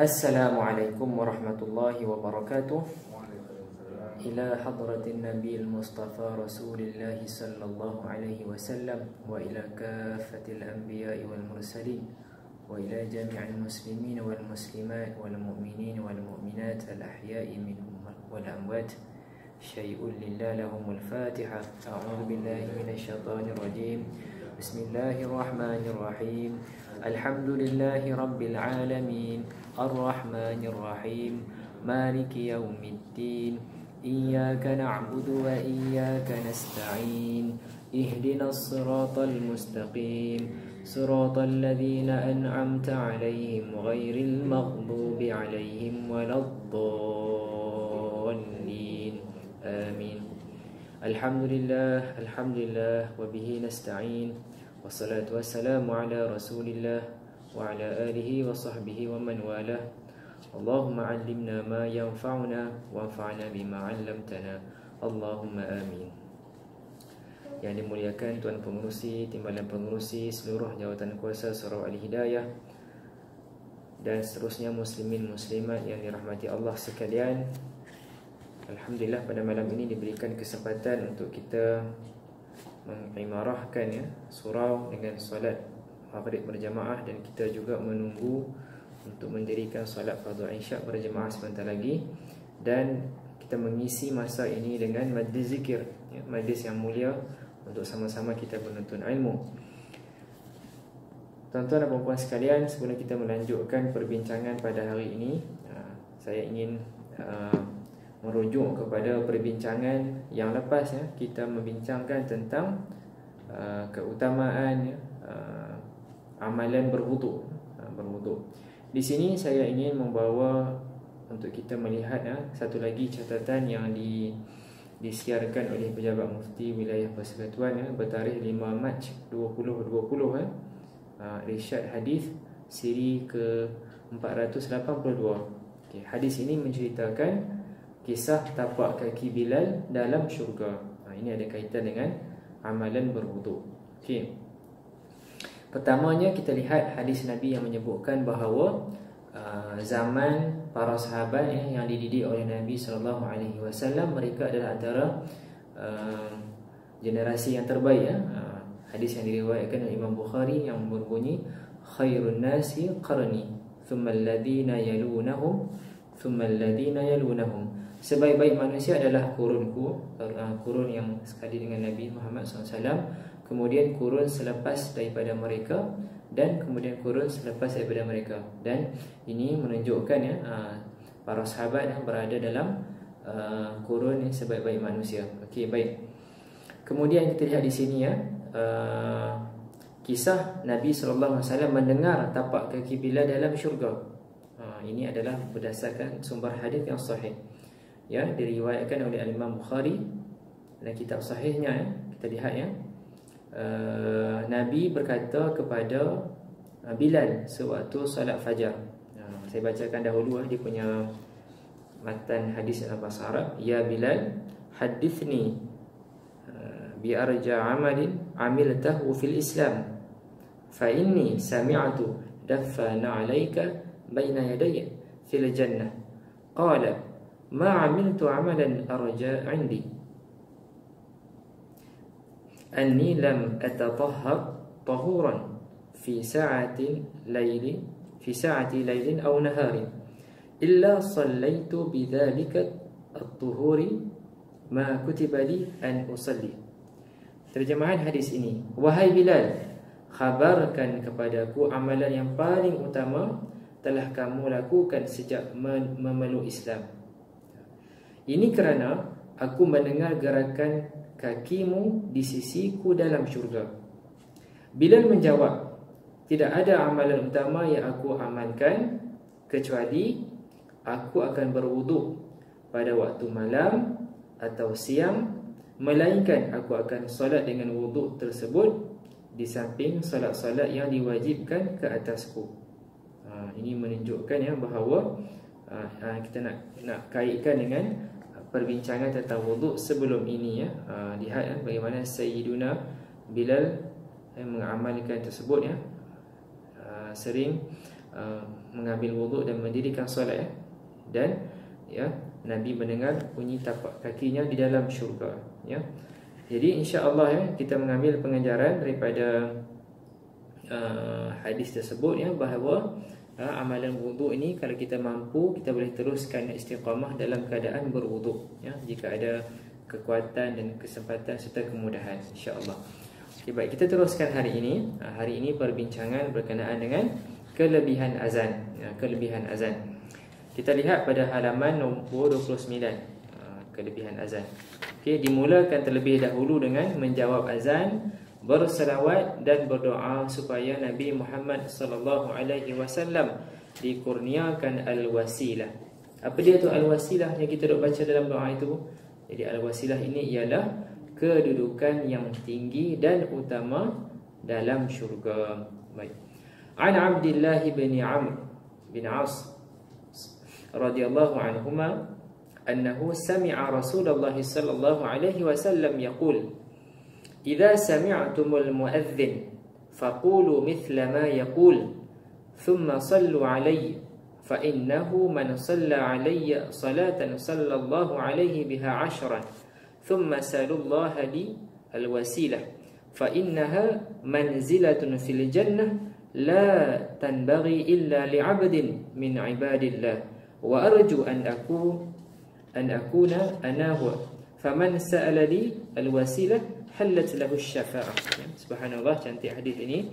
Assalamualaikum warahmatullahi wabarakatuh. Ila hadratin Nabi al-Mustafa Rasulillah sallallahu alaihi wasallam wa ila kafatil anbiya'i wal mursalin wa ila jami'il muslimin wal muslimat wal mu'minin wal mu'minat al ahya'i minhum wal amwat. Syai'un lillah lahumul Fatiha. A'udzu billahi minasy syaithanir rajim. Bismillahirrahmanirrahim. Alhamdulillahi rabbil alamin. Ar-Rahmanir Rahim. Maliki yaumiddin. Iyyaka na'budu wa iyyaka nasta'in. Ihdinas siratal mustaqim. Siratal ladzina an'amta 'alaihim ghairil maghdubi 'alaihim waladdallin. Amin. Alhamdulillah, alhamdulillah wa bihi nasta'in. Wassalatu wassalamu ala Rasulillah wa ala alihi wa sahbihi wa man walah. Allahumma 'allimna ma yanfa'una wanfa'na bima 'allamtana. Allahumma amin. Yang dimuliakan Tuan Pengerusi, Timbalan Pengerusi, seluruh jawatan kuasa Surau Al-Hidayah, dan seterusnya muslimin muslimat yang dirahmati Allah sekalian. Alhamdulillah, pada malam ini diberikan kesempatan untuk kita mengimarahkan surau dengan solat maghrib berjamaah, dan kita juga menunggu untuk mendirikan solat fardu isyak berjamaah sebentar lagi, dan kita mengisi masa ini dengan majlis zikir, majlis yang mulia untuk sama-sama kita menuntut ilmu. Tuan-tuan dan puan-puan sekalian, sebelum kita melanjutkan perbincangan pada hari ini, saya ingin merujuk kepada perbincangan yang lepas. Kita membincangkan tentang keutamaan amalan berwuduk. Di sini saya ingin membawa untuk kita melihat satu lagi catatan yang disiarkan oleh Pejabat Mufti Wilayah Persekutuan bertarikh 5 Mac 2020, Irsyad Hadis siri ke-482. Hadis ini menceritakan kisah tapak kaki Bilal dalam syurga. Ini ada kaitan dengan amalan berwuduk. Pertamanya kita lihat hadis Nabi yang menyebutkan bahawa zaman para sahabat yang dididik oleh Nabi SAW, mereka adalah antara generasi yang terbaik. Hadis yang diriwayatkan oleh Imam Bukhari yang berbunyi, khairun nasi qarni thumma alladhina yalunahum thumma alladhina yalunahum. Sebaik-baik manusia adalah kurunku, kurun yang sekali dengan Nabi Muhammad SAW, kemudian kurun selepas daripada mereka, dan kemudian kurun selepas daripada mereka. Dan ini menunjukkan para sahabat yang berada dalam kurun yang sebaik-baik manusia. Baik. Kemudian kita lihat di sini kisah Nabi SAW mendengar tapak kaki Bilal dalam syurga. Ini adalah berdasarkan sumber hadis yang sahih, diriwayatkan oleh Imam Bukhari dalam kitab sahihnya. Kita lihat Nabi berkata kepada Bilal sewaktu salat fajar. Saya bacakan dahulu dia punya matan hadis dalam bahasa Arab. Ya Bilal, hadithni bi arja amalin amiltahu fil Islam, fa inni sami'tu daffana 'alaika baina yadayya fil jannah. Qala ma 'amiltu 'amalan arja 'indi anni lam atatahhar tahuran fi sa'ati laylin aw naharin illa sallaitu bidzalika at-tuhuri ma kutiba li an usalli. Terjemahan hadis ini, wahai Bilal, khabarkan kepadaku amalan yang paling utama telah kamu lakukan sejak memeluk Islam. Ini kerana aku mendengar gerakan kakimu di sisiku dalam syurga. Bilal menjawab, tidak ada amalan utama yang aku amalkan kecuali aku akan berwuduk pada waktu malam atau siang, melainkan aku akan solat dengan wuduk tersebut di samping solat-solat yang diwajibkan ke atasku. Ini menunjukkan bahawa kita nak kaitkan dengan perbincangan tentang wuduk sebelum ini. Lihat bagaimana Sayyiduna Bilal mengamalkan tersebut. Sering mengambil wuduk dan mendirikan solat, dan Nabi mendengar bunyi tapak kakinya di dalam syurga, Jadi insya-Allah kita mengambil pengajaran daripada hadis tersebut, bahawa amalan wuduk ini kalau kita mampu, kita boleh teruskan istiqamah dalam keadaan berwuduk, jika ada kekuatan dan kesempatan serta kemudahan, insya-Allah. Okay, baik, kita teruskan hari ini. Hari ini perbincangan berkenaan dengan kelebihan azan. Kelebihan azan. Kita lihat pada halaman nombor 29, kelebihan azan. Okey, dimulakan terlebih dahulu dengan menjawab azan, berselawat dan berdoa supaya Nabi Muhammad sallallahu alaihi wasallam dikurniakan al-wasilah. Apa dia tu al-wasilah yang kita dok baca dalam doa itu? Jadi al-wasilah ini ialah kedudukan yang tinggi dan utama dalam syurga. Baik. An Abdullah bin Amr bin As radhiyallahu anhuma annahu sami'a Rasulullah sallallahu alaihi wasallam yaqul idza sami'tumul muadhdhin faqulu mithla ma yaqul thumma sallu alayhi فإنه من صلى علي صلاة صلى الله عليه بها 10 ثم سألوا الله لي الوسيلة فإنها منزلة في الجنة لا تنبغي إلا لعبد من عباد الله وأرجو أن أكون أنا هو فمن سأل لي الوسيلة حلت له الشفاعة. Subhanallah, cantik hadis ini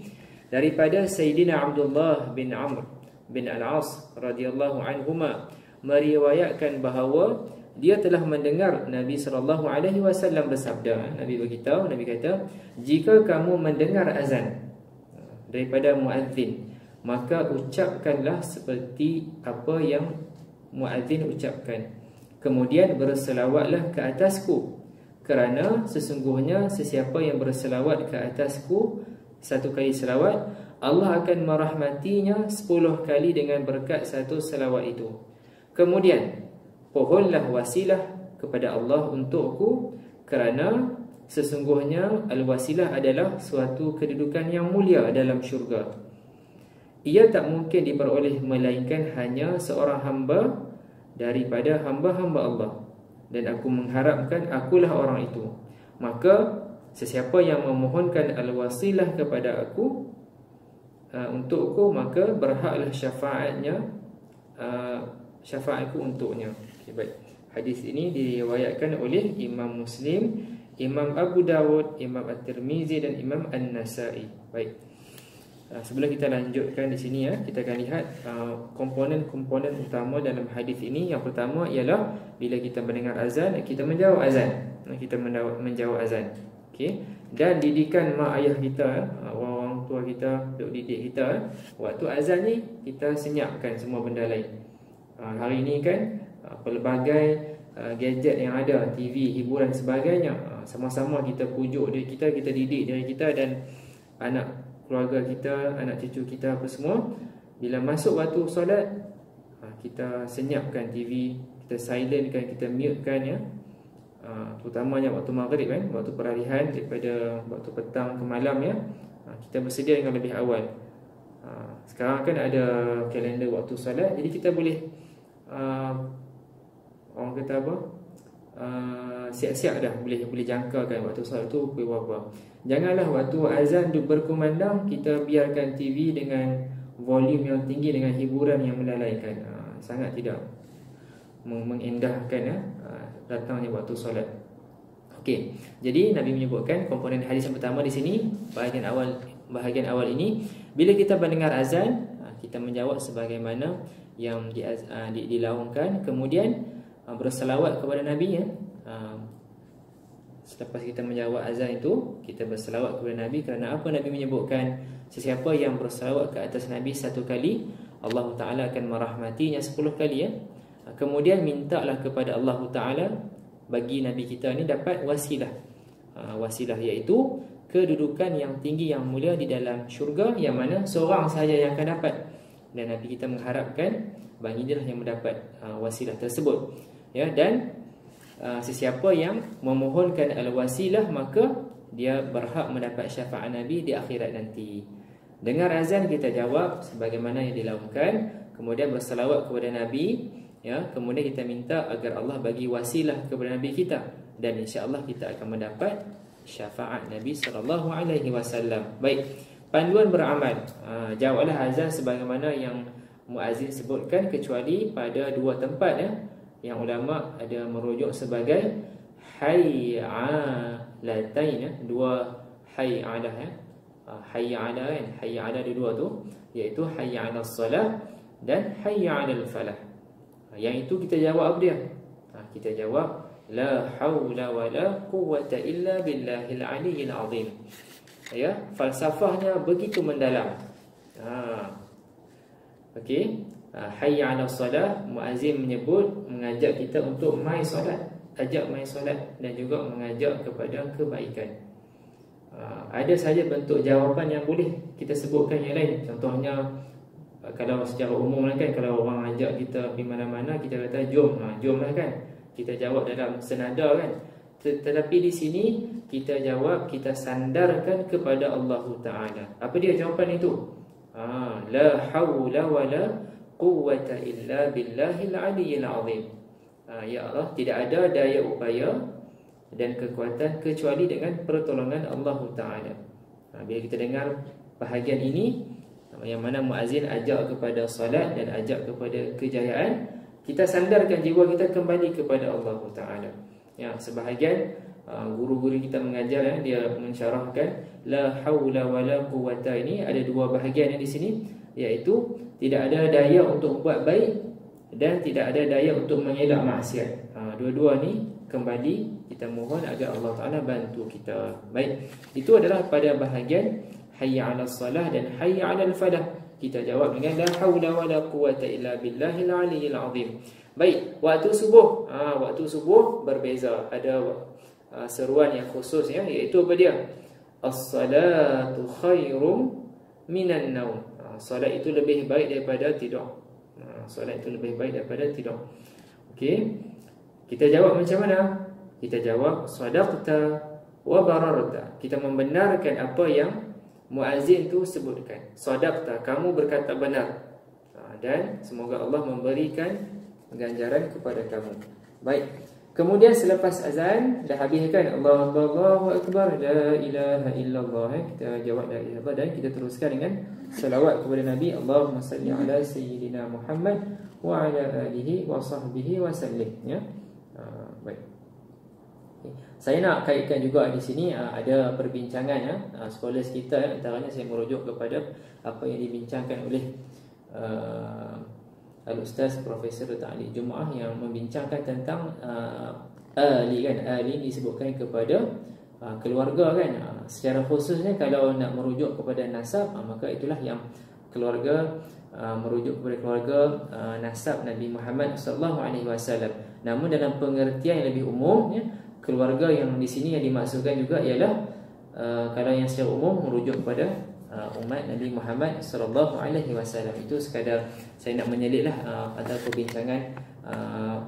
daripada Sayyidina Abdullah bin Amr bin Al-As radhiyallahu anhuma, meriwayatkan bahawa dia telah mendengar Nabi sallallahu alaihi wasallam bersabda. Nabi beritahu, Nabi kata, jika kamu mendengar azan daripada muadzin, maka ucapkanlah seperti apa yang muadzin ucapkan, kemudian berselawatlah ke atasku, kerana sesungguhnya sesiapa yang berselawat ke atasku satu kali selawat, Allah akan merahmatinya 10 kali dengan berkat satu selawat itu. Kemudian pohonlah wasilah kepada Allah untukku, kerana sesungguhnya al-wasilah adalah suatu kedudukan yang mulia dalam syurga. Ia tak mungkin diperoleh melainkan hanya seorang hamba daripada hamba-hamba Allah, dan aku mengharapkan akulah orang itu. Maka sesiapa yang memohonkan al-wasilah kepada aku untukku, maka berhaklah syafaatku untuknya. Okay, baik. Hadis ini diriwayatkan oleh Imam Muslim, Imam Abu Dawud, Imam At-Tirmizi dan Imam An-Nasa'i. Baik. Sebelum kita lanjutkan di sini, kita akan lihat komponen-komponen utama dalam hadis ini. Yang pertama ialah bila kita mendengar azan, kita menjawab azan. Kita menjawab azan. Okey. Dan didikan mak ayah kita, orang tua kita, duk didik kita, waktu azan ni kita senyapkan semua benda lain. Hari ini kan pelbagai gadget yang ada, TV, hiburan sebagainya, sama-sama kita pujuk diri kita, kita didik diri kita dan anak keluarga kita, anak cucu kita apa semua. Bila masuk waktu solat, kita senyapkan TV, kita silentkan, kita mutekan, terutamanya waktu maghrib kan, waktu peralihan daripada waktu petang ke malam, kita bersedia dengan lebih awal. Sekarang kan ada kalender waktu solat, jadi kita boleh orang kata apa, siap-siap dah, boleh jangkakan waktu solat tu pukul berapa. Janganlah waktu azan berkumandang kita biarkan TV dengan volume yang tinggi dengan hiburan yang melalaikan. Sangat tidak mengendahkan datangnya waktu solat. Okey, jadi Nabi menyebutkan komponen hadis yang pertama di sini, bahagian awal ini, bila kita mendengar azan, kita menjawab sebagaimana yang dilaungkan, kemudian berselawat kepada Nabi. Selepas kita menjawab azan itu, kita berselawat kepada Nabi, kerana apa Nabi menyebutkan sesiapa yang berselawat ke atas Nabi satu kali, Allah Ta'ala akan merahmatinya 10 kali. Kemudian mintalah kepada Allah Ta'ala bagi Nabi kita ni dapat wasilah. Wasilah iaitu kedudukan yang tinggi yang mulia di dalam syurga, yang mana seorang sahaja yang akan dapat, dan Nabi kita mengharapkan baginda yang mendapat wasilah tersebut. Dan sesiapa yang memohonkan al-wasilah, maka dia berhak mendapat syafaat Nabi di akhirat nanti. Dengar azan kita jawab sebagaimana yang dilakukan, kemudian bersalawat kepada Nabi, ya, kemudian kita minta agar Allah bagi wasilah kepada Nabi kita, dan insya-Allah kita akan mendapat syafaat Nabi sallallahu alaihi wasallam. Baik, panduan beramal. Jawablah azan sebagaimana yang muazzin sebutkan, kecuali pada dua tempat, ya, yang ulama ada merujuk sebagai hayyalatain, ya, dua hayyalah, ya. Hayyala, kan, hayyala dua tu, iaitu hayyalas salah dan hayyalal falah. Yang itu kita jawab apa dia? Kita jawab la haula wala quwwata illa billahil aliyyil azim. Ya, falsafahnya begitu mendalam. Okey. Hayya 'alas salah, muazzin menyebut, mengajak kita untuk mai solat, ajak mai solat, dan juga mengajak kepada kebaikan. Ada saja bentuk jawapan yang boleh kita sebutkan yang lain. Contohnya, kalau secara umum kan, kalau orang ajak kita pergi mana-mana, kita kata jom, jomlah kan. Kita jawab dalam senada kan. Tetapi di sini kita jawab, kita sandarkan kepada Allah Ta'ala. Apa dia jawapan itu? La hawla wala quwwata illa billahil aliyyil azim. Ya Allah, tidak ada daya upaya dan kekuatan kecuali dengan pertolongan Allah Ta'ala. Bila kita dengar bahagian ini, yang mana muazzin ajak kepada salat dan ajak kepada kejayaan, kita sandarkan jiwa kita kembali kepada Allah Ta'ala. Ya, sebahagian guru-guru kita mengajar, ya, dia mensyarahkan la haula wala quwwata ini ada dua bahagian yang di sini, iaitu tidak ada daya untuk buat baik dan tidak ada daya untuk mengelak maksiat. Dua-dua ni kembali kita mohon agar Allah Ta'ala bantu kita. Baik, itu adalah pada bahagian hayya 'alas salah dan hayya 'alal falah. Kita jawab dengan la haula wala quwwata illa billahil aliyyil azim. Baik, waktu subuh. Waktu subuh berbeza. Ada seruan yang khusus, ya, iaitu apa dia? As-salatu khairum minan naum. Solat itu lebih baik daripada tidur. Solat itu lebih baik daripada tidur. Okey. Kita jawab macam mana? Kita jawab sadaqta wa bararta. Kita membenarkan apa yang muazzin tu sebutkan. Sadaqta, kamu berkata benar. Dan semoga Allah memberikan ganjaran kepada kamu. Baik. Kemudian selepas azan dah habiskan Allahu akbar, la ilaha illallah, kita jawab la ilaha illallah dan kita teruskan dengan selawat kepada Nabi. Allahumma salli ala sayyidina Muhammad wa ala alihi wa sahbihi wa sallim, ya. Baik. Saya nak kaitkan juga di sini ada perbincangan, ya, scholars kita, ya, antaranya saya merujuk kepada apa yang dibincangkan oleh Al-Ustaz Profesor Ta'liq Jumaah yang membincangkan tentang ahli, kan, ahli disebutkan kepada keluarga, kan. Secara khususnya kalau nak merujuk kepada nasab, maka itulah yang keluarga, merujuk kepada keluarga nasab Nabi Muhammad SAW. Namun dalam pengertian yang lebih umum, ya, keluarga yang di sini yang dimaksudkan juga ialah kalau yang secara umum merujuk kepada umat Nabi Muhammad SAW. Itu sekadar saya nak menyelitlah antara perbincangan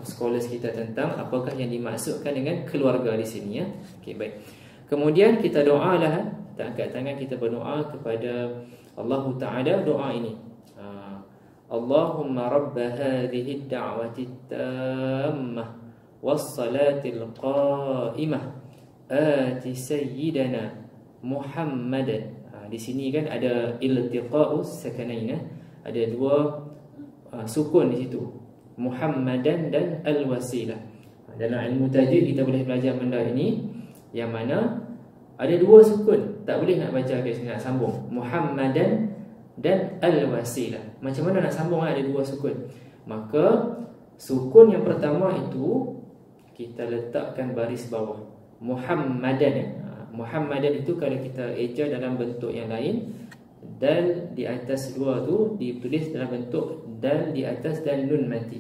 scholars kita tentang apakah yang dimaksudkan dengan keluarga di sini, ya. Okey, baik. Kemudian kita doalah, kita angkat tangan, kita berdoa kepada Allah Ta'ala. Doa ini, Allahumma rabba hadhihi ad-da'wati at-tammah was-salatil qa'imah ati sayyidana Muhammadan. Di sini kan ada iltiqa'us sakanain, ada dua sukun di situ, Muhammadan dan al-wasilah. Dalam ilmu tajwid kita boleh belajar benda ini, yang mana ada dua sukun, tak boleh nak baca guys, nak sambung Muhammadan dan al-wasilah. Macam mana nak sambung ada dua sukun? Maka sukun yang pertama itu kita letakkan baris bawah Muhammadan. Muhammadan itu kalau kita eja dalam bentuk yang lain, dal di atas dua tu ditulis dalam bentuk dal di atas dan nun mati.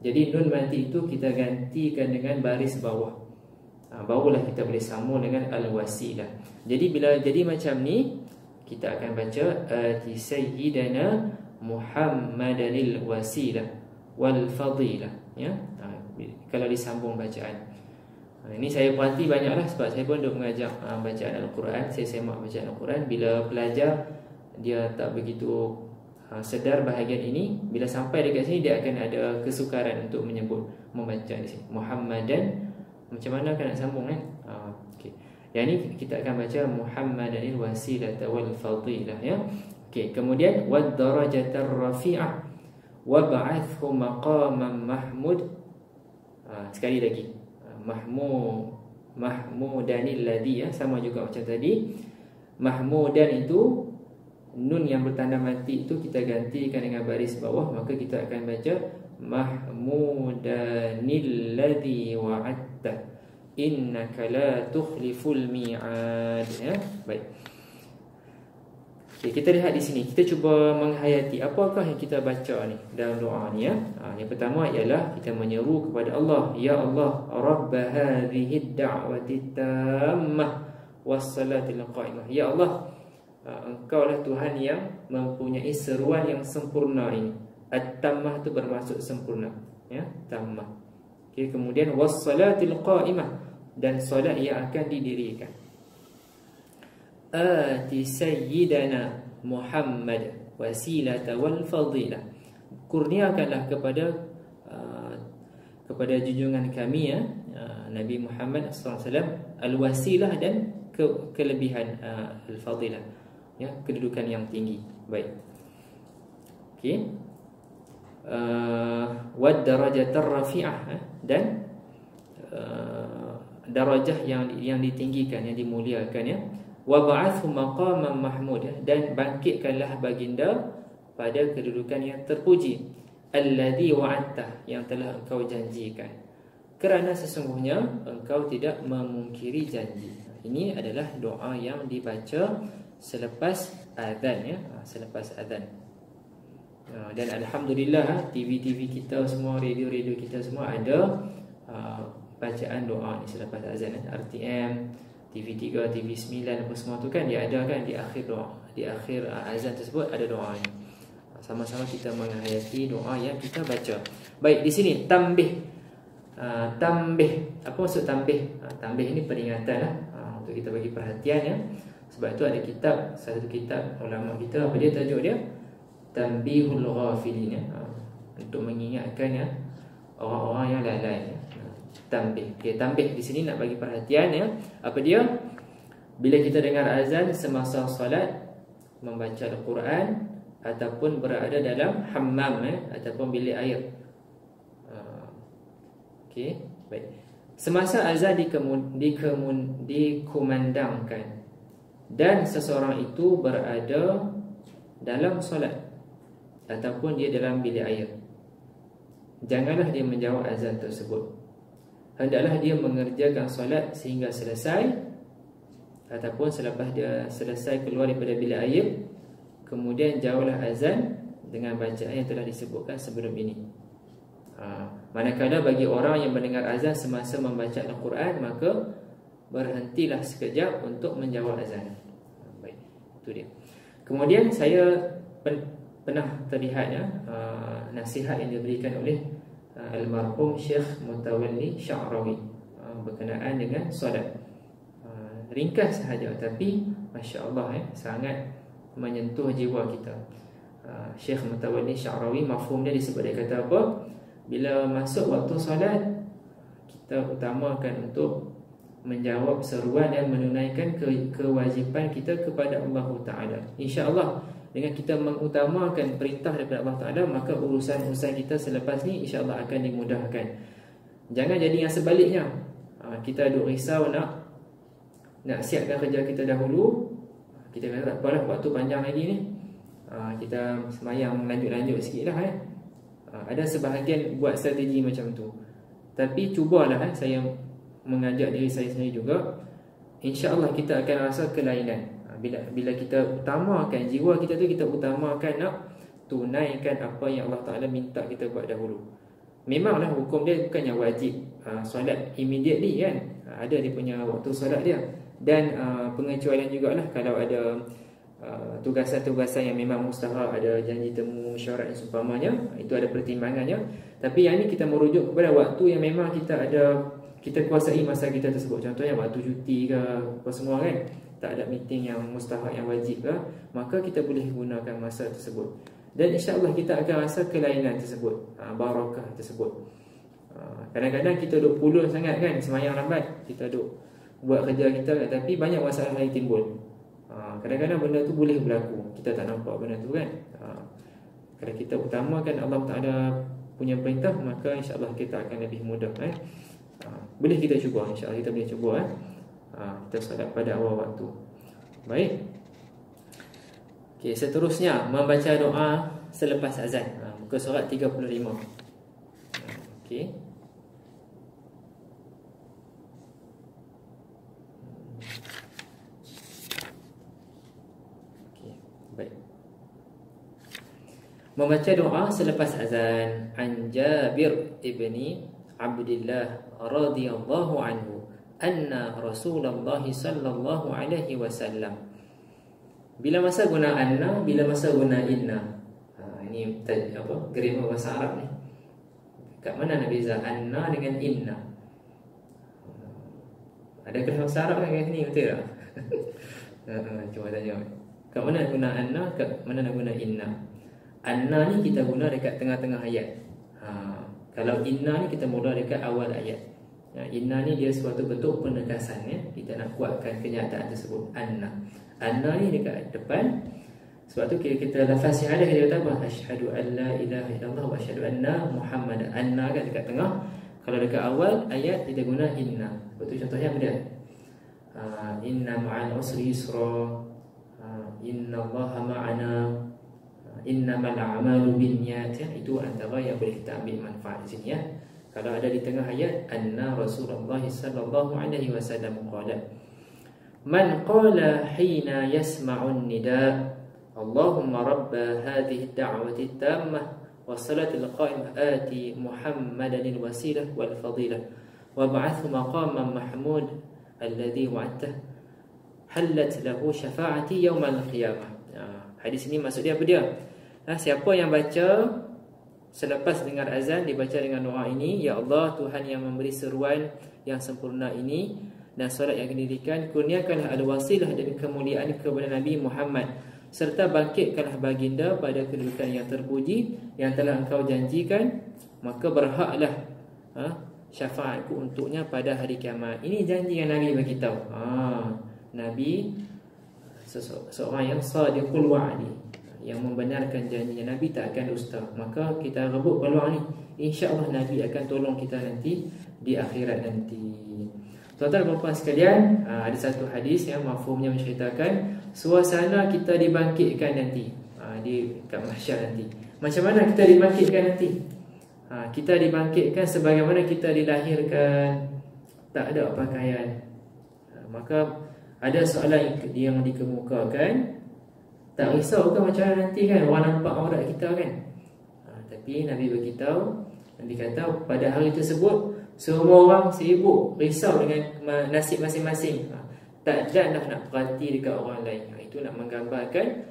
Jadi nun mati itu kita gantikan dengan baris bawah. Barulah kita boleh sambung dengan al-wasilah. Jadi bila jadi macam ni, kita akan baca ati sayyidana Muhammadanil wasilah wal fadilah, ya. Kalau disambung bacaan. Ini saya perhati banyaklah sebab saya pun duk mengajar bacaan Al-Quran. Saya semak bacaan Al-Quran. Bila pelajar dia tak begitu sedar bahagian ini, bila sampai dekat sini dia akan ada kesukaran untuk menyebut, membaca di sini Muhammadan. Macam mana kan nak sambung kan? Okey. Yang ni kita akan baca Muhammadanil wasilata wal fadilah ya. Okey, kemudian wad darajatar rafi'ah wa ba'athu maqaman mahmud. Sekali lagi mahmudanil ladhi ya, sama juga macam tadi. Mahmudan itu nun yang bertanda mati itu kita gantikan dengan baris bawah, maka kita akan baca mahmudanil ladhi wa'adta innaka la tukhliful mi'ad ya. Baik. Okay, kita lihat di sini, kita cuba menghayati apakah yang kita baca ni dalam doa ni ya. Yang pertama ialah kita menyeru kepada Allah, ya Allah, rabb hadhihi ad-da'wati tammah was-salatil qa'imah. Ya Allah, Engkaulah Tuhan yang mempunyai seruan yang sempurna ini. At-tammah itu bermaksud sempurna ya, tammah. Okay, kemudian was-salatil qa'imah, dan solat yang akan didirikan. Ati sayyidana Muhammad wasilata wal fadilah. Kurniakanlah kepada junjungan kami ya, Nabi Muhammad SAW, al-wasilah dan kelebihan, al-fadilah ya, kedudukan yang tinggi. Baik. Okey. Wad darajatar rafi'ah, dan darajah yang ditinggikan, yang dimuliakan ya. Wa ba'athu maqaman mahmud, dan bangkitkanlah baginda pada kedudukan yang terpuji. Alladhi wa'adta, yang telah engkau janjikan, kerana sesungguhnya engkau tidak memungkiri janji. Ini adalah doa yang dibaca selepas azan ya, selepas azan. Dan alhamdulillah TV kita semua, radio kita semua ada bacaan doa ni selepas azan. RTM, TV3, TV9 apa semua tu kan dia ada kan, di akhir doa, di akhir azan tersebut ada doa ni. Sama-sama kita menghayati doa yang kita baca. Baik, di sini tambih. Tambih, apa maksud tambih? Tambih ni peringatan lah, untuk kita bagi perhatian ya. Sebab itu ada kitab, satu kitab ulama kita, apa dia tajuk dia? Tanbihul Ghafilin ya, untuk mengingatkan ya orang-orang yang lalai ya. Tambih. Okay, tambih di sini nak bagi perhatian ya. Apa dia? Bila kita dengar azan semasa solat, membaca Al-Quran, ataupun berada dalam hammam ataupun bilik air. Okey, baik. Semasa azan dikumandangkan dan seseorang itu berada dalam solat ataupun dia dalam bilik air, janganlah dia menjawab azan tersebut. Hendaklah dia mengerjakan solat sehingga selesai, ataupun selepas dia selesai keluar daripada bilik air, kemudian jawablah azan dengan bacaan yang telah disebutkan sebelum ini. Manakala bagi orang yang mendengar azan semasa membaca Al-Quran, maka berhentilah sekejap untuk menjawab azan. Baik, itu dia. Kemudian saya pernah terlihat ya, nasihat yang diberikan oleh almarhum Syekh Mutawalli Sya'rawi berkenaan dengan solat. Ringkas sahaja tapi masya-Allah sangat menyentuh jiwa kita. Syekh Mutawalli Sya'rawi, mafhum dia disebut, dia kata apa? Bila masuk waktu solat, kita utamakan untuk menjawab seruan dan menunaikan kewajipan kita kepada Allah Ta'ala. InsyaAllah dengan kita mengutamakan perintah daripada Allah Ta'ala, maka urusan-urusan kita selepas ni insyaAllah akan dimudahkan. Jangan jadi yang sebaliknya. Kita duk risau nak siapkan kerja kita dahulu. Kita kata tak apalah, waktu panjang lagi ni, kita semayang lanjut-lanjut sikit lah Ada sebahagian buat strategi macam tu. Tapi cubalah saya mengajak diri saya sendiri juga, InsyaAllah kita akan rasa kelainan bila kita utamakan jiwa kita tu, kita utamakan nak tunaikan apa yang Allah Ta'ala minta kita buat dahulu. Memanglah hukum dia bukannya wajib solat immediately kan, ada dia punya waktu solat dia. Dan pengecualian jugalah kalau ada tugasan-tugasan yang memang mustahil, ada janji temu mesyuarat dan seumpamanya, itu ada pertimbangannya. Tapi yang ni kita merujuk kepada waktu yang memang kita kuasai masa kita tersebut. Contohnya waktu cuti ke apa semua kan, tak ada meeting yang mustahak, yang wajib ke, maka kita boleh gunakan masa tersebut. Dan insya-Allah kita akan rasa kelainan tersebut, barakah tersebut. Kadang-kadang kita duk pulun sangat kan, semayang lambat, kita duk buat kerja kita, tapi banyak masalah lain timbul. Kadang-kadang benda tu boleh berlaku, kita tak nampak benda tu kan. Kalau kita utamakan Allah Ta'ala punya perintah, maka insya-Allah kita akan lebih mudah. Boleh kita cuba, insya-Allah kita boleh cuba. Kita solat pada awal waktu. Baik. Okey, seterusnya membaca doa selepas azan. Muka surat 35. Okey. Okey, baik. Membaca doa selepas azan. An Jabir ibni Abdullah radhiyallahu anhu anna Rasulullah sallallahu alaihi wasallam. Bila masa guna anna, bila masa guna inna. Ini apa? Grammar bahasa Arab ni. Kat mana nak beza anna dengan inna? Ada grammar bahasa Arab kan ni, betul tak? Cuba tanya. Kat mana nak guna anna, kat mana nak guna inna? Anna ni kita guna dekat tengah-tengah ayat. Kalau inna ni kita mula dekat awal ayat. Inna ni dia suatu bentuk penekasan, ya. Kita nak kuatkan kenyataan tersebut. Anna ni dekat depan. Sebab tu kita lafaz syahadah dia kata apa? Asyhadu an la ilaha illallah wa asyhadu anna Muhammadan. Anna kan dekat tengah. Kalau dekat awal ayat kita guna inna. Betul, contohnya apa dia? Inna ma'al usri yusra. Inna Allaha ma'ana. Innamal a'malu binniyat. Itu antara yang boleh kita ambil manfaat di sini, ya. Kalau ada di tengah ayat, anna Rasulullah sallallahu alaihi wasallam qala, man qala hina yasma'un nida, Allahumma rabba hadhihi ad-da'wati at-tammah was-salati al-qa'imah ati Muhammadan al-wasilah wal-fadilah wab'athhu maqaman mahmud alladhi wa'adtah halat lahu syafa'ati yawm al-qiyamah. Hadis ini maksudnya apa dia? Siapa yang baca selepas dengar azan, dibaca dengan doa ini, ya Allah, Tuhan yang memberi seruan yang sempurna ini dan solat yang didirikan, kurniakanlah al-wasilah dan kemuliaan kepada Nabi Muhammad, serta bangkitkanlah baginda pada kedudukan yang terpuji yang telah engkau janjikan, maka berhaklah syafaatku untuknya pada hari kiamat. Ini janji yang Nabi beritahu. Nabi seorang yang sadiqul wa'di, yang membenarkan janjinya. Nabi tak akan dusta. Maka kita rebut peluang ni. InsyaAllah Nabi akan tolong kita nanti di akhirat nanti. Tuan-tuan dan puan sekalian, ada satu hadis yang mafhumnya menceritakan suasana kita dibangkitkan nanti, di kat mahsyar nanti. Macam mana kita dibangkitkan nanti? Kita dibangkitkan sebagaimana kita dilahirkan, tak ada pakaian. Maka ada soalan yang dikemukakan, tak risau ke macam mana nanti kan, orang nampak aurat kita kan. Tapi Nabi beritahu, Nabi kata pada hari tersebut semua orang sibuk risau dengan nasib masing-masing. Tak ada nak perhati dekat orang lain. Itu nak menggambarkan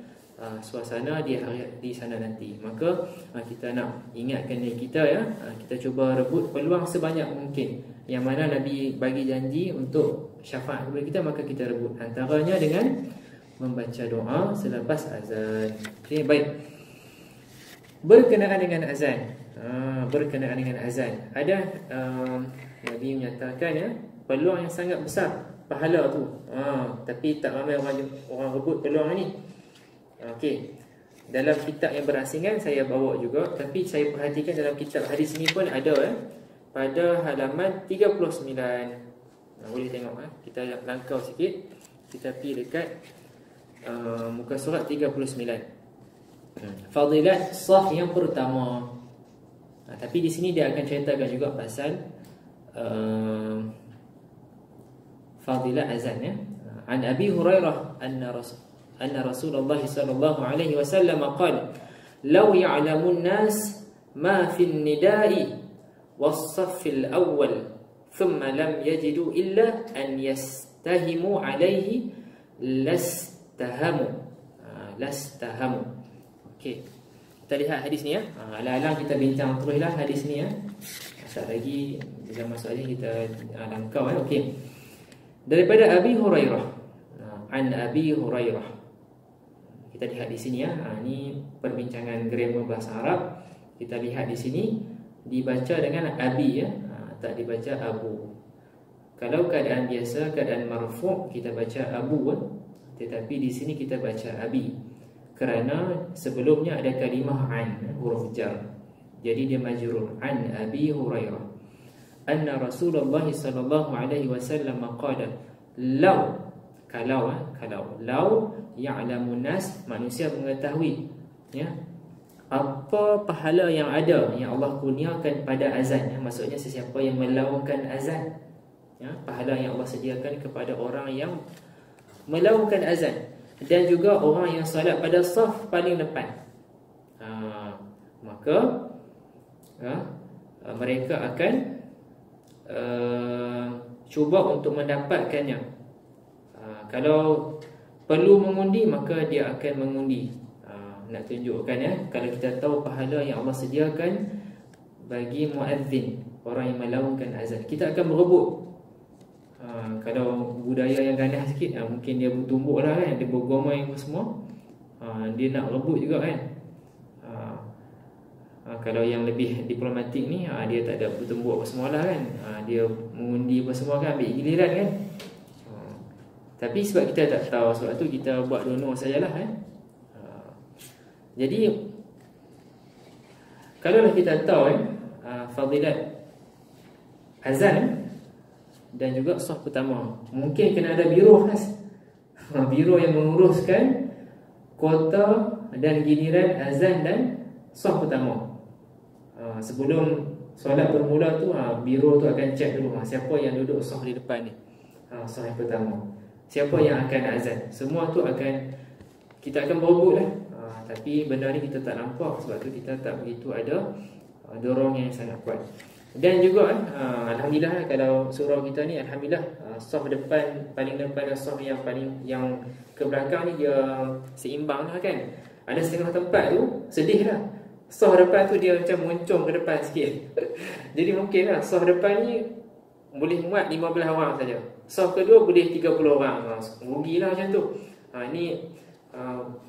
suasana di sana nanti. Maka kita nak ingatkan diri kita, ya. Kita cuba rebut peluang sebanyak mungkin. Yang mana Nabi bagi janji untuk syafaat kepada kita, maka kita rebut. Antaranya dengan membaca doa selepas azan. Okey, baik. Berkenaan dengan azan. Berkenaan dengan azan. Ada Nabi menyatakan, ya, peluang yang sangat besar pahala tu. Tapi tak ramai orang rebut peluang ni. Okey. Dalam kitab yang berasingan saya bawa juga, tapi saya perhatikan dalam kitab hadis ni pun ada, pada halaman 39. Boleh tengok, kita langkau sikit. Kita pergi dekat muka surat 39. Fadilat sah yang pertama. Tapi di sini dia akan ceritakan juga pasal fadilat azan, ya. An Abi Hurairah anna Rasulullah sallallahu alaihi wasallam qala, "Law ya'lamun nas ma fi an-nida'i was-saff al-awwal thumma lam yajidu illa an yastahimu alaihi lastahamu." Okey. Kita lihat hadis ni, ya. Alang-alang kita bincang teruslah hadis ni, ya. Sekejap lagi bila masuk hadis kita langkau, Okey. Daripada Abi Hurairah. an Abi Hurairah. Kita lihat di sini ya. Ini perbincangan grammar bahasa Arab. Kita lihat di sini dibaca dengan abi ya. Tak dibaca abu. Kalau keadaan biasa, keadaan marfu' kita baca abu, tetapi di sini kita baca abi. Kerana sebelumnya ada kalimah an, huruf jar. Jadi dia majrur, an Abi Hurairah. Anna Rasulullah sallallahu alaihi wasallam qala, kalau ya'lamun nas, manusia mengetahui ya, apa pahala yang ada yang Allah kurniakan pada azan ya. Maksudnya sesiapa yang melaungkan azan ya, pahala yang Allah sediakan kepada orang yang melaungkan azan, dan juga orang yang salat pada saf paling depan. Maka mereka akan cuba untuk mendapatkannya. Kalau perlu mengundi, maka dia akan mengundi. Nak tunjukkan ya, kalau kita tahu pahala yang Allah sediakan bagi muadzin, orang yang melaungkan azan, kita akan berebut. Kalau budaya yang ganas sikit, mungkin dia bertumbuk lah kan, dia bergomai semua, dia nak rebut juga kan. Kalau yang lebih diplomatik ni, dia tak ada bertumbuk apa semua lah kan, dia mengundi apa semua kan, ambil giliran kan. Tapi sebab kita tak tahu, sebab tu kita buat dono sajalah kan. Jadi kalaulah kita tahu fadilat azan dan juga saf pertama, mungkin kena ada biro khas, biro yang menguruskan kota dan giliran azan dan saf pertama. Sebelum solat bermula tu, biro tu akan cek dulu siapa yang duduk saf di depan ni, saf yang pertama, siapa yang akan azan. Semua tu kita akan berebut lah. Tapi benda ni kita tak nampak, sebab tu kita tak begitu ada dorong yang sangat kuat. Dan juga alhamdulillah, kalau surau kita ni alhamdulillah, saf depan, paling depan dan saf yang ke belakang ni dia seimbang lah kan. Ada setengah tempat tu sedih lah, saf depan tu dia macam moncong ke depan sikit. Jadi mungkin lah saf depan ni boleh muat 15 orang saja, saf kedua boleh 30 orang. Rugilah macam tu. Ini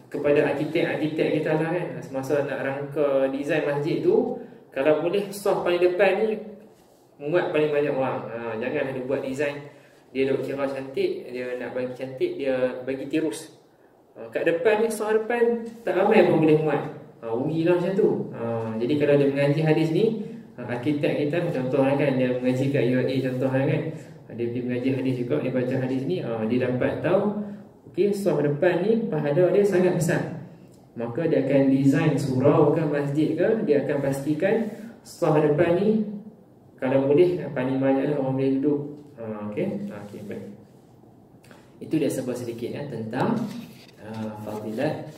kepada arkitek-arkitek kita lah kan, semasa nak rangka desain masjid tu, kalau boleh saf paling depan ni muat paling banyak orang. Jangan ada buat desain dia duk kira cantik, dia nak bagi cantik, dia bagi tirus. Kat depan ni, saf depan tak ramai pun boleh muat. Rugilah macam tu. Jadi kalau dia mengaji hadis ni, arkitek kita contohnya kan, dia mengaji kat UAE contohnya kan, dia pergi mengaji hadis juga, dia baca hadis ni, dia dapat tahu saf depan ni pahala dia sangat besar. Maka dia akan design surau ke masjid ke, dia akan pastikan saf depan ni kalau boleh paling banyak lah orang boleh duduk. Okey, baik. Itu dia sebut sedikit ya tentang fadilat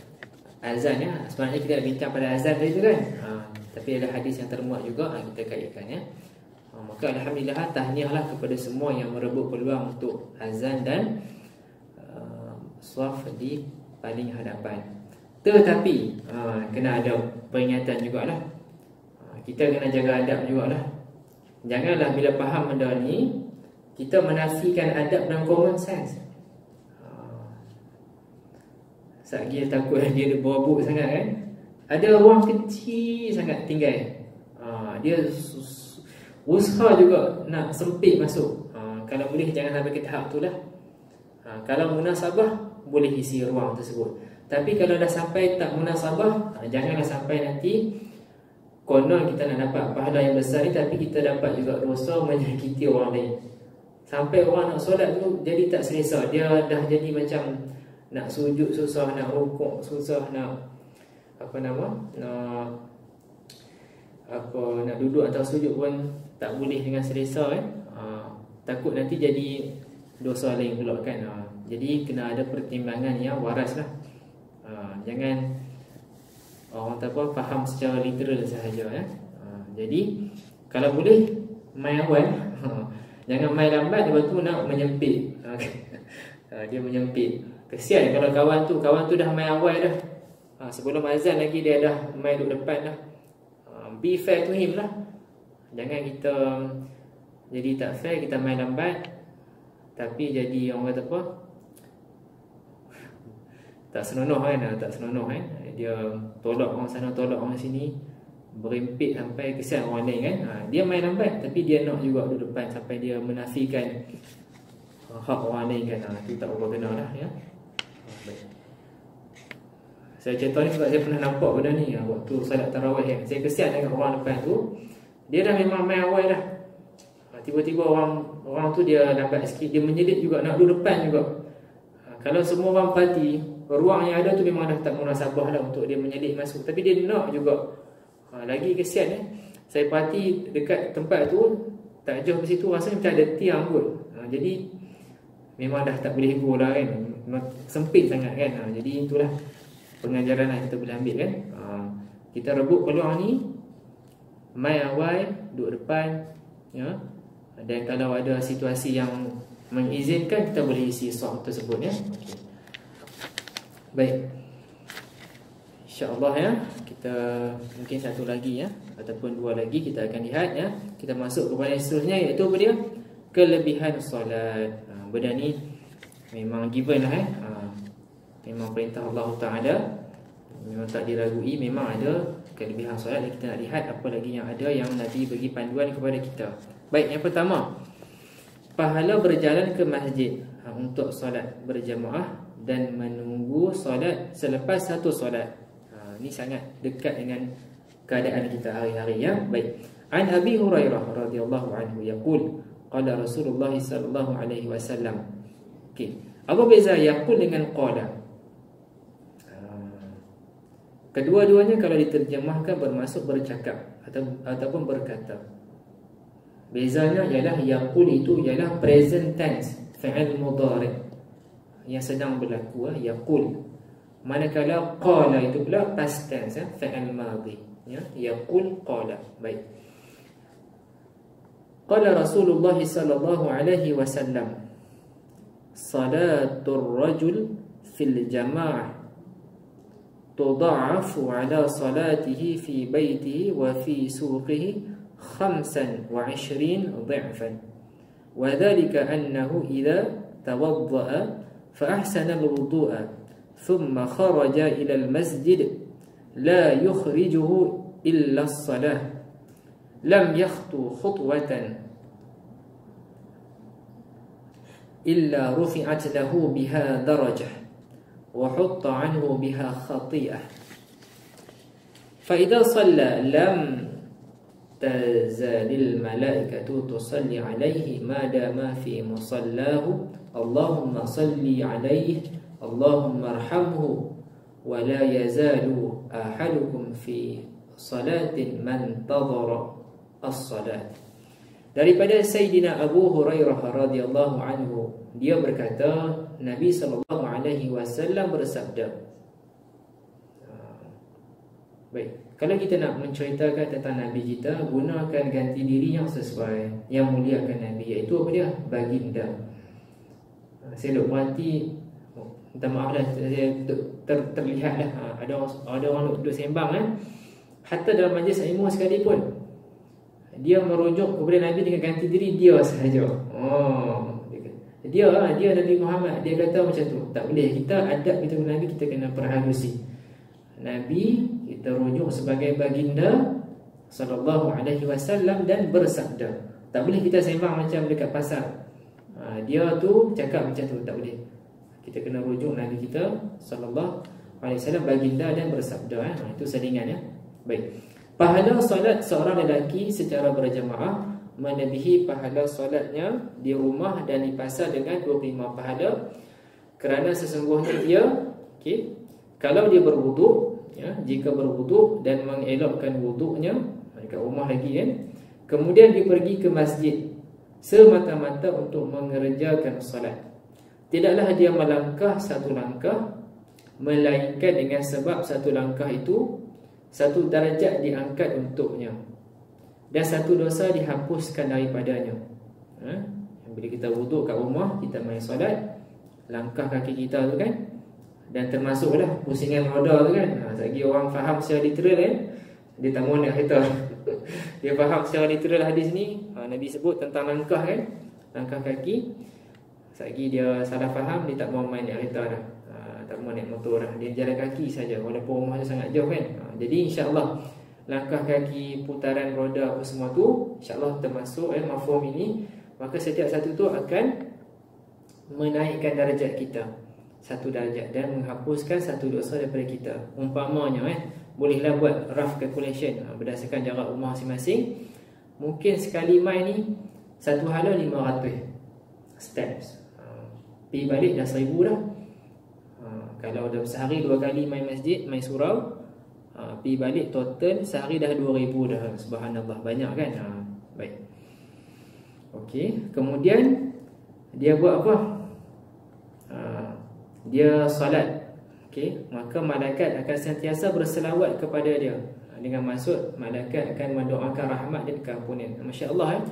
azan ya. Sebenarnya kita dah bincang pada azan tadi tu kan, tapi ada hadis yang termuat juga, kita kaitkan ya. Maka alhamdulillah, tahniahlah kepada semua yang merebut peluang untuk azan dan saf di paling hadapan. Tetapi kena ada peringatan jugalah. Kita kena jaga adab jugalah. Janganlah bila faham benda ni, kita menafikan adab dan common sense. Satgi takut dia berebut sangat kan. Ada ruang kecil sangat tinggal, dia usaha juga nak sempit masuk. Kalau boleh jangan sampai ke tahap tu lah. Kalau munasabah boleh isi ruang tersebut. Tapi kalau dah sampai tak munasabah, janganlah sampai nanti konon kita nak dapat pahala yang besar ni, tapi kita dapat juga dosa menyakiti orang lain. Sampai orang nak solat tu jadi tak selesa, dia dah jadi macam nak sujud susah, nak rukuk susah, nak nak duduk atau sujud pun tak boleh dengan selesa kan. Takut nanti jadi dosa lain pula kan. Jadi kena ada pertimbangan yang waras lah. Jangan orang faham secara literal sahaja ya. Jadi kalau boleh main awal, jangan main lambat lepas tu nak menyempit. Dia menyempit. Kesian kalau kawan tu dah main awal dah. Sebelum azan lagi dia dah main duduk depan dah. Be fair to him lah. Jangan kita jadi tak fair, kita main lambat tapi jadi orang kata tak senonoh kan, tak senonoh kan. Dia tolak orang sana, tolak orang sini, berempit sampai kesian orang lain kan. Dia main lambat tapi dia nak juga duduk depan sampai dia menafikan hak orang lain kan. Itu tak berapa kena lah ya. Baik. Saya contoh ni sebab saya pernah nampak benda ni waktu salat tarawih kan. Saya kesian dengan orang depan tu. Dia dah memang main awal dah. Tiba-tiba orang tu dia lambat sikit, dia menyelip juga nak duduk depan juga. Kalau semua orang parti, ruang yang ada tu memang dah tak munasabah dah untuk dia menyelip masuk. Tapi dia nak juga. Lagi kesian saya parti dekat tempat tu, tak jauh ke situ rasanya macam ada tiang pun. Jadi memang dah tak boleh go lah kan. Sempit sangat kan. Jadi itulah pengajaran yang kita boleh ambil kan. Kita rebut peluang ni, main awal, duduk depan ya. Dan kalau ada situasi yang mengizinkan, kita boleh isi soal tersebut ya. Okay. Baik, InsyaAllah ya. Kita mungkin satu lagi ya, ataupun dua lagi kita akan lihat ya. Kita masuk kepada yang seterusnya, iaitu apa dia? Kelebihan solat. Benda ni memang given lah memang perintah Allah Ta'ala, memang tak diragui. Memang ada kelebihan solat yang kita nak lihat. Apa lagi yang ada yang Nabi bagi panduan kepada kita. Baik, yang pertama, pahala berjalan ke masjid untuk solat berjamaah dan menunggu solat selepas satu solat. Ini sangat dekat dengan keadaan kita hari-hari ya. Baik. An Abi Hurairah radhiyallahu anhu yaqul qala Rasulullah sallallahu alaihi wasallam. Okey. Apa beza yaqul dengan qala? Kedua-duanya kalau diterjemahkan bermaksud bercakap ataupun berkata. Bezanya ialah yaqul itu ialah present tense, fi'il mudhari' yang sedang berlaku yaqul. Manakala qala itu pula past tense fi'il madhi ya, yaqul qala. Baik. Qala Rasulullah sallallahu alaihi wasallam, salatul rajul fil jama'ah tudha'afu ala salatihi fi baitihi wa fi suqihi 25 ضعفا وذلك أنه إذا توضأ فأحسن الوضوء ثم خرج إلى المسجد لا يخرجه إلا الصلاة لم يخطو خطوة إلا رفعت له بها درجة وحط عنه بها خطيئة فإذا صلى لم تزال الملائكة تصلي عليه ما دام في مصلاه اللهم صل عليه اللهم ارحمه ولا يزال أحدكم في صلاة من انتظر الصلاة. Daripada Sayyidina Abu Hurairah radhiyallahu anhu, dia berkata Nabi sallallahu alaihi wasallam bersabda. Baik, kalau kita nak menceritakan tentang Nabi kita, gunakan ganti diri yang sesuai, yang muliakan Nabi, iaitu apa dia? Baginda. Saya duk perhati, minta maaf lah, saya terlihat lah ada orang duk sembang hatta dalam majlis ilmu sekalipun, dia merujuk kepada Nabi dengan ganti diri dia sahaja. Dia Nabi Muhammad, dia kata macam tu. Tak boleh. Kita adab kita dengan Nabi, kita kena perhalusi. Nabi kita rujuk sebagai baginda sallallahu alaihi wasallam dan bersabda. Tak boleh kita sembang macam dekat pasar. Dia tu cakap macam tu, tak boleh. Kita kena rujuk Nabi kita sallallahu alaihi wasallam baginda dan bersabda. Itu selingan ya. Baik. Pahala solat seorang lelaki secara berjamaah melebihi pahala solatnya di rumah dan di pasar dengan 25 pahala, kerana sesungguhnya dia kalau dia berwuduk ya, jika berwuduk dan mengelakkan wuduknya dekat rumah lagi kan, kemudian dia pergi ke masjid semata-mata untuk mengerjakan solat, tidaklah dia melangkah satu langkah melainkan dengan sebab satu langkah itu satu darjat diangkat untuknya dan satu dosa dihapuskan daripadanya. Bila kita wuduk kat rumah, kita main solat, langkah kaki kita tu kan, dan termasuklah pusingan roda tu kan. Lagi orang faham secara literal kan, dia tak mahu nak kata dia faham secara literal hadis ni. Nabi sebut tentang langkah kan, langkah kaki. Lagi dia salah faham, dia tak mahu main nak kata dah. tak mau naik motor lah. Dia jalan kaki saja walaupun rumah dia sangat jauh kan. Jadi insya-Allah langkah kaki, putaran roda apa semua tu insya-Allah termasuk mafhum ini, maka setiap satu tu akan menaikkan darjat kita satu darjat dan menghapuskan satu dosa daripada kita. Umpamanya bolehlah buat rough calculation berdasarkan jarak rumah masing-masing. Mungkin sekali mai ni satu hala 500 steps. Pergi balik dah 1000 dah. Kalau dah sehari 2 kali main masjid, main surau, pergi balik total sehari dah 2000 dah. Subhanallah, banyak kan? Baik. Okey, kemudian dia buat apa? Dia solat. Okey, maka malaikat akan sentiasa berselawat kepada dia. Dengan maksud malaikat akan mendoakan rahmat dan keampunan. Masya-Allah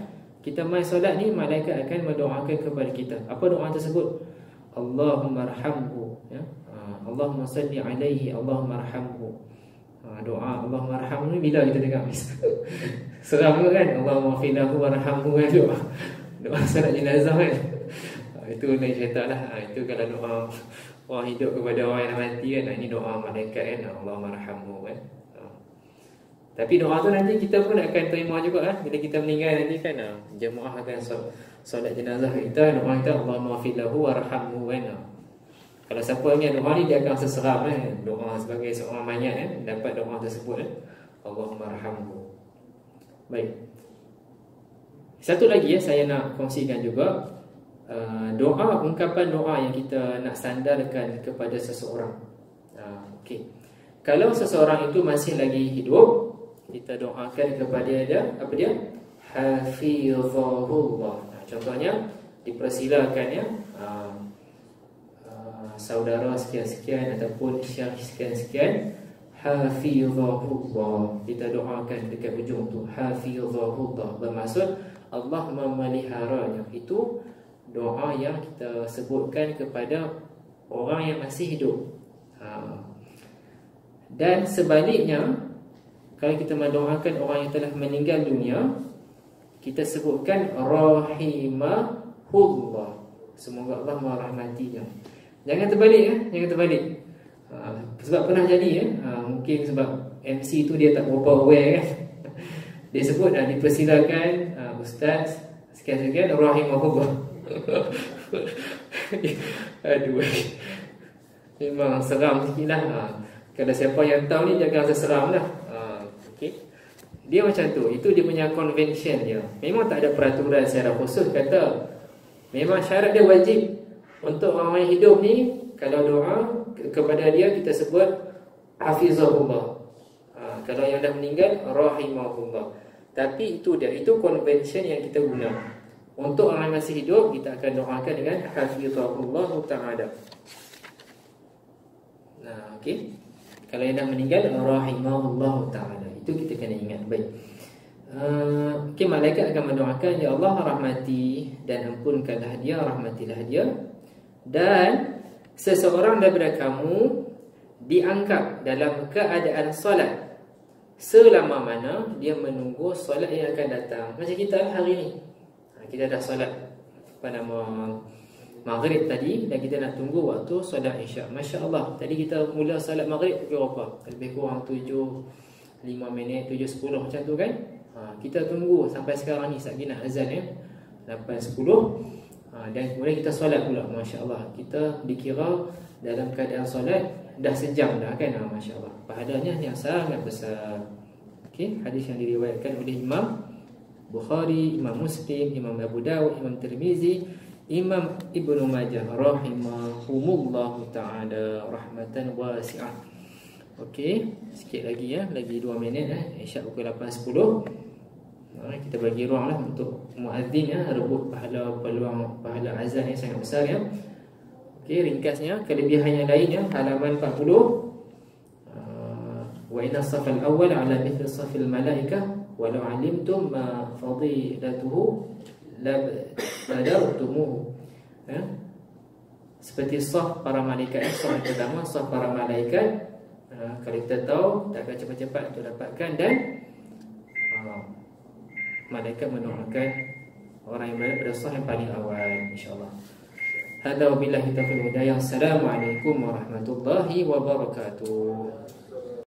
kita main solat ni, malaikat akan mendoakan kepada kita. Apa doa tersebut? Allahumma arhamhu, ya. Allahumma salli alaihi, Allahumma arhamhu. Doa Allahumma arhamhu ni bila kita dengar seram kan? Allahumma filahu warhamhu kan, doa solat jenazah kan. Itu lain cerita lah. Itu kalau doa orang hidup kepada orang yang dah mati kan. Ini doa malaikat kan, Allahumma arhamhu kan. Tapi doa tu nanti kita pun akan terima juga bila kita meninggal nanti kan. Jemaah akan solat jenazah kita, doa kita Allahumma filahu warhamhu kan. Kalau siapa ingat doa ni, dia akan seseram doa sebagai seorang mayat dapat doa tersebut Allahumma arhamhu. Baik. Satu lagi saya nak kongsikan juga, doa, ungkapan doa yang kita nak sandarkan kepada seseorang. Okey. Kalau seseorang itu masih lagi hidup, kita doakan kepada dia, apa dia? Hafizahullah. Contohnya dipersilakan ya, saudara sekian-sekian ataupun syekh sekian-sekian, hafizahullah. Kita doakan dekat ujung tu, hafizahullah, bermaksud Allah memeliharanya. Itu doa yang kita sebutkan kepada orang yang masih hidup. Dan sebaliknya, kalau kita mendoakan orang yang telah meninggal dunia, kita sebutkan rahimahullah, semoga Allah merahmatinya. Jangan terbalik jangan terbalik. Sebab pernah jadi mungkin sebab MC tu dia tak berapa aware kan. Dia sebut dipersilakan ustaz sekian-sekian rahimahullah. Aduh, memang seram sikit lah. Kalau siapa yang tahu ni jangan rasa seram lah. Okay. Dia macam tu, itu dia punya convention dia. Memang tak ada peraturan secara khusus kata memang syarat dia wajib untuk orang yang hidup ni, kalau doa kepada dia kita sebut hafizahullah. Kalau yang dah meninggal rahimahullah. Tapi itu dia, itu convention yang kita guna. Untuk orang yang masih hidup, kita akan doakan dengan hafizahullah ta'ala. Nah, okey. Kalau yang dah meninggal rahimahullah ta'ala. Itu kita kena ingat. Baik. Okey, malaikat akan mendoakan, ya Allah rahmati dan ampunkanlah dia, rahmatilah dia. Dan seseorang daripada kamu diangkat dalam keadaan solat selama mana dia menunggu solat yang akan datang. Macam kita hari ni, kita dah solat maghrib tadi dan kita nak tunggu waktu solat isyak. Masya Allah, tadi kita mula solat maghrib pukul berapa? Lebih kurang 7:05, 7:10 macam tu kan. Kita tunggu sampai sekarang ni, sekejap nak azan 8:10. Dan kemudian kita solat pula. Masya Allah, kita dikira dalam keadaan solat dah sejam dah kan. Masya Allah, pahalanya yang sangat besar. Okay, hadis yang diriwayatkan oleh Imam Bukhari, Imam Muslim, Imam Abu Dawud, Imam Tirmizi, Imam Ibnu Majah rahimahumullahu ta'ala rahmatan wasi'ah. Okey, sikit lagi lagi 2 minit isyak pukul 8:10. Kita bagi ruang lah untuk muazzin rebut peluang pahala azan yang sangat besar Okey, ringkasnya kelebihan yang lain halaman 40. Wa inna as-safal awwal ala mithli safil malaikah walau alimtum ma fadilatuhu ladartumuhu. Seperti saf para malaikat, saf pertama saf para malaikat. Kalau kita tahu, tak akan cepat-cepat untuk dapatkan. Dan malaikat mendoakan orang yang berada pada saf yang paling awal, insyaAllah. Hadza wabillahi taufiq wal hidayah. Assalamualaikum warahmatullahi wabarakatuh.